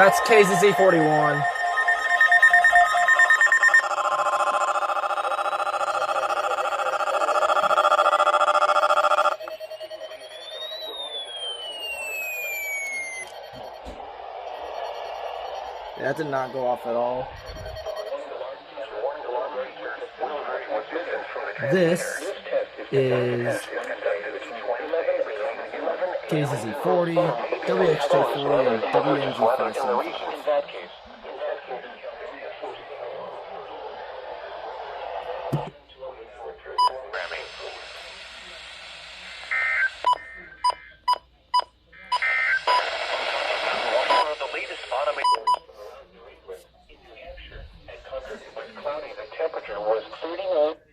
That's KZZ41. That did not go off at all. This is KZZ40, WXJ40, and WNG57. Cloudy. The temperature was 39.